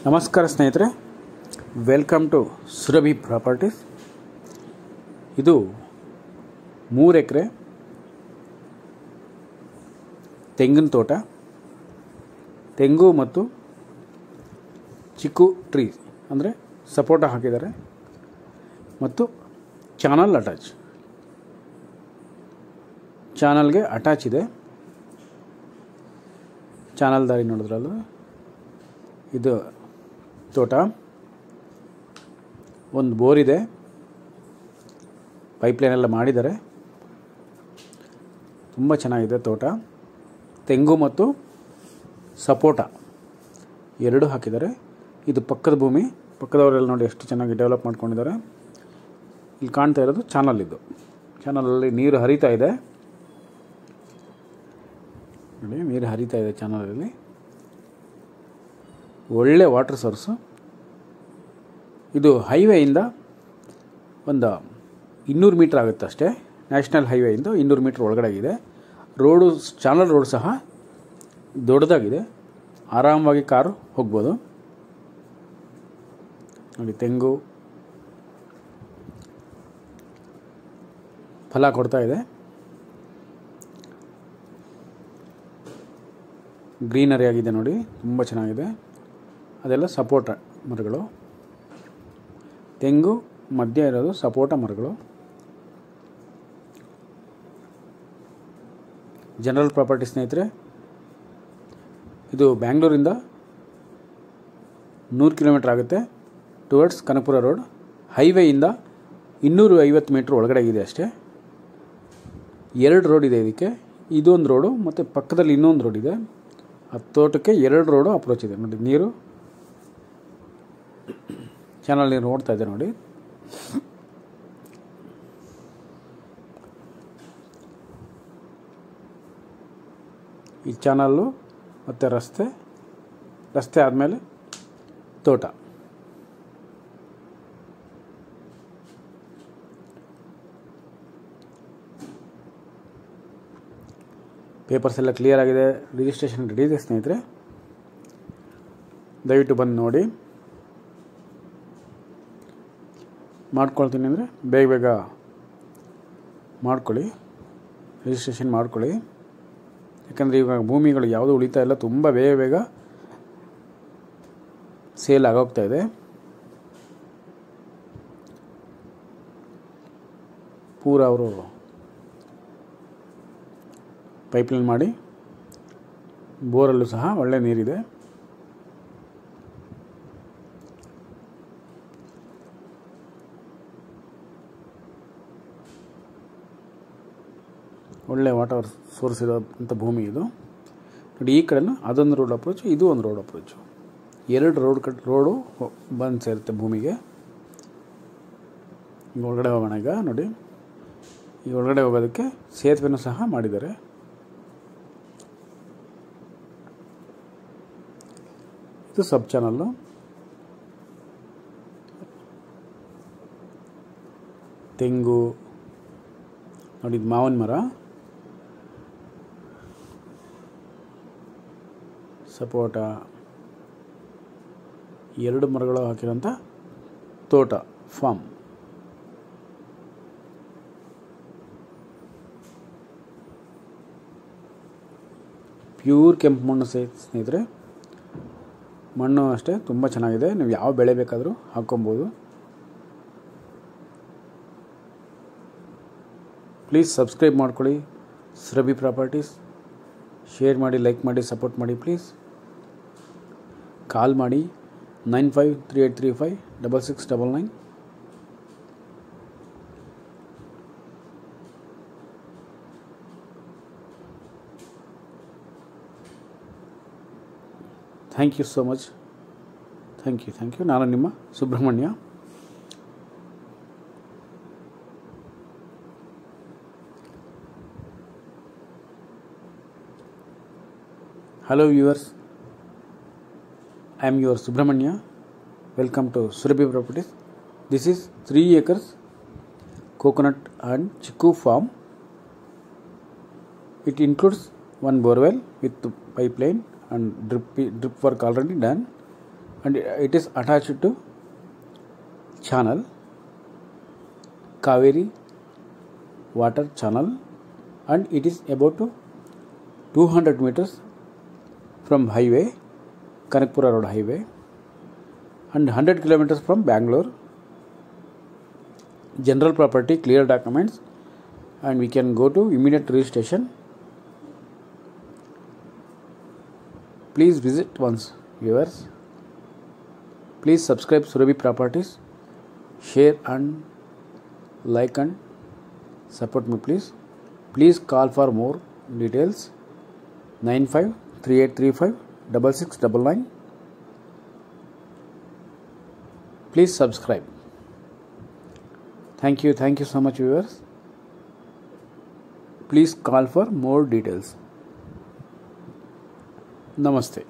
ನಮಸ್ಕಾರ ಸ್ನೇಹಿತರೆ, welcome to Surabhi properties. ಇದು 3 ಎಕರೆ ತೆಂಗಿನ ತೋಟ, ತೆಂಗು ಮತ್ತು ಚಿಕ್ಕು ಟ್ರೀ ಅಂದರೆ ಸಪೋಟ ಹಾಕಿದ್ದಾರೆ ಮತ್ತು ಚಾನಲ್ಗೆ ಅಟ್ಯಾಚ್ ಇದೆ. ಚಾನಲ್ ದಾರಿ ನೋಡಿದ್ರಲ್ಲ, ಇದು ತೋಟ. ಒಂದು ಬೋರ್ ಇದೆ, ಪೈಪ್ಲೈನ್ ಎಲ್ಲ ಮಾಡಿದ್ದಾರೆ. ತುಂಬ ಚೆನ್ನಾಗಿದೆ ತೋಟ. ತೆಂಗು ಮತ್ತು ಸಪೋಟ ಎರಡು ಹಾಕಿದ್ದಾರೆ. ಇದು ಪಕ್ಕದ ಭೂಮಿ. ಪಕ್ಕದವರೆಲ್ಲ ನೋಡಿ ಎಷ್ಟು ಚೆನ್ನಾಗಿ ಡೆವಲಪ್ ಮಾಡ್ಕೊಂಡಿದ್ದಾರೆ. ಇಲ್ಲಿ ಕಾಣ್ತಾ ಇರೋದು ಚಾನಲ್. ಇದು ಚಾನಲಲ್ಲಿ ನೀರು ಹರಿತಾ ಇದೆ ನೋಡಿ, ನೀರು ಹರಿತಾ ಇದೆ ಚಾನಲಲ್ಲಿ. ಒಳ್ಳೆ ವಾಟರ್ ಸೋರ್ಸು. ಇದು ಹೈವೇಯಿಂದ ಒಂದು 200 ಮೀಟ್ರ್ ಆಗುತ್ತೆ ಅಷ್ಟೇ. ನ್ಯಾಷನಲ್ ಹೈವೇಯಿಂದ 200 ಮೀಟ್ರ್ ಒಳಗಡೆ ಇದೆ. ರೋಡು, ಚಾನಲ್ ರೋಡ್ ಸಹ ದೊಡ್ಡದಾಗಿದೆ. ಆರಾಮವಾಗಿ ಕಾರು ಹೋಗ್ಬೋದು ನೋಡಿ. ತೆಂಗು ಫಲ ಕೊಡ್ತಾ ಇದೆ. ಗ್ರೀನರಿ ಆಗಿದೆ ನೋಡಿ, ತುಂಬ ಚೆನ್ನಾಗಿದೆ. ಅದೆಲ್ಲ ಸಪೋಟ ಮರಗಳು. ತೆಂಗು ಮಧ್ಯ ಇರೋದು ಸಪೋಟ ಮರಗಳು. ಜನರಲ್ ಪ್ರಾಪರ್ಟಿ ಸ್ನೇಹಿತರೆ, ಇದು ಬ್ಯಾಂಗ್ಳೂರಿಂದ 100 ಕಿಲೋಮೀಟ್ರ್ ಆಗುತ್ತೆ ಟುವರ್ಡ್ಸ್ ಕನಕಪುರ ರೋಡ್. ಹೈವೇಯಿಂದ 250 ಮೀಟ್ರ್ ಒಳಗಡೆ ಇದೆ ಅಷ್ಟೇ. 2 ರೋಡ್ ಇದೆ ಇದಕ್ಕೆ. ಇದೊಂದು ರೋಡು ಮತ್ತು ಪಕ್ಕದಲ್ಲಿ ಇನ್ನೊಂದು ರೋಡ್ ಇದೆ. ಆ ತೋಟಕ್ಕೆ 2 ರೋಡು ಅಪ್ರೋಚ್ ಇದೆ ನೋಡಿ. ನೀರು ಚಾನಲ್ ನೀರು ನೋಡ್ತಾ ಇದೆ ನೋಡಿ. ಈ ಚಾನಲ್ಲು ಮತ್ತು ರಸ್ತೆ ಆದಮೇಲೆ ತೋಟ. ಪೇಪರ್ಸ್ ಎಲ್ಲ ಕ್ಲಿಯರ್ ಆಗಿದೆ. ರಿಜಿಸ್ಟ್ರೇಷನ್ ರೆಡಿ ಇದೆ ಸ್ನೇಹಿತರೆ. ದಯವಿಟ್ಟು ಬಂದು ನೋಡಿ. ಮಾಡ್ಕೊಳ್ತೀನಿ ಅಂದರೆ ಬೇಗ ಮಾಡ್ಕೊಳ್ಳಿ, ರಿಜಿಸ್ಟ್ರೇಷನ್ ಮಾಡ್ಕೊಳ್ಳಿ. ಯಾಕಂದರೆ ಇವಾಗ ಭೂಮಿಗಳು ಯಾವುದೂ ಉಳಿತಾ ಇಲ್ಲ. ತುಂಬ ಬೇಗ ಸೇಲ್ ಆಗೋಗ್ತಾ ಇದೆ. ಪೂರ ಅವರು ಪೈಪ್ಲೈನ್ ಮಾಡಿ, ಬೋರಲ್ಲೂ ಸಹ ಒಳ್ಳೆ ನೀರಿದೆ. ಒಳ್ಳೆ ವಾಟರ್ ಸೋರ್ಸ್ ಇರೋಂಥ ಭೂಮಿ ಇದು ನೋಡಿ. ಈ ಕಡೆನೂ ಅದೊಂದು ರೋಡ್ ಅಪ್ರೋಚು, ಇದು ಒಂದು ರೋಡ್ ಅಪ್ರೋಚು. 2 ರೋಡು ಬಂದು ಸೇರುತ್ತೆ ಭೂಮಿಗೆ. ಈಗ ಒಳಗಡೆ ಹೋಗೋಣ. ಈಗ ನೋಡಿ, ಈ ಒಳಗಡೆ ಹೋಗೋದಕ್ಕೆ ಸೇತುವೆನೂ ಸಹ ಮಾಡಿದ್ದಾರೆ. ಇದು ಸಬ್ ಚಾನಲ್ಲು. ತೆಂಗು ನೋಡಿ, ಇದು ಮಾವಿನ ಮರ, ಸಪೋಟ, 2 ಮರಗಳು ಹಾಕಿರೋಂಥ ತೋಟ, ಫಾರ್ಮ್. ಪ್ಯೂರ್ ಕೆಂಪು ಮಣ್ಣು ಸ್ನೇಹಿತರೆ. ಮಣ್ಣು ಅಷ್ಟೇ ತುಂಬ ಚೆನ್ನಾಗಿದೆ. ನೀವು ಯಾವ ಬೆಳೆ ಬೇಕಾದರೂ ಹಾಕ್ಕೊಬೋದು. ಪ್ಲೀಸ್ ಸಬ್ಸ್ಕ್ರೈಬ್ ಮಾಡ್ಕೊಳ್ಳಿ ಸುರಭಿ ಪ್ರಾಪರ್ಟೀಸ್. ಶೇರ್ ಮಾಡಿ, ಲೈಕ್ ಮಾಡಿ, ಸಪೋರ್ಟ್ ಮಾಡಿ ಪ್ಲೀಸ್. ಕಾಲ್ ಮಾಡಿ 9538356699. Thank you so much. Thank you. ನಾನು ನಿಮ್ಮ Subrahmanya. Hello viewers, I am your Subramanya. Welcome to Surabhi Properties. This is 3 acres coconut and chiku farm. It includes one borewell with pipeline and drip work already done. and it is attached to channel, Kaveri water channel, and it is about 200 meters from highway, Kanakpura road highway, and 100 kilometers from Bangalore. General property, clear documents, and we can go to immediate registration. Please visit once, viewers. Please subscribe Surabhi Properties, share and like and support me, please. Please call for more details 953835 6699. Please subscribe. Thank you so much, viewers. Please call for more details. Namaste.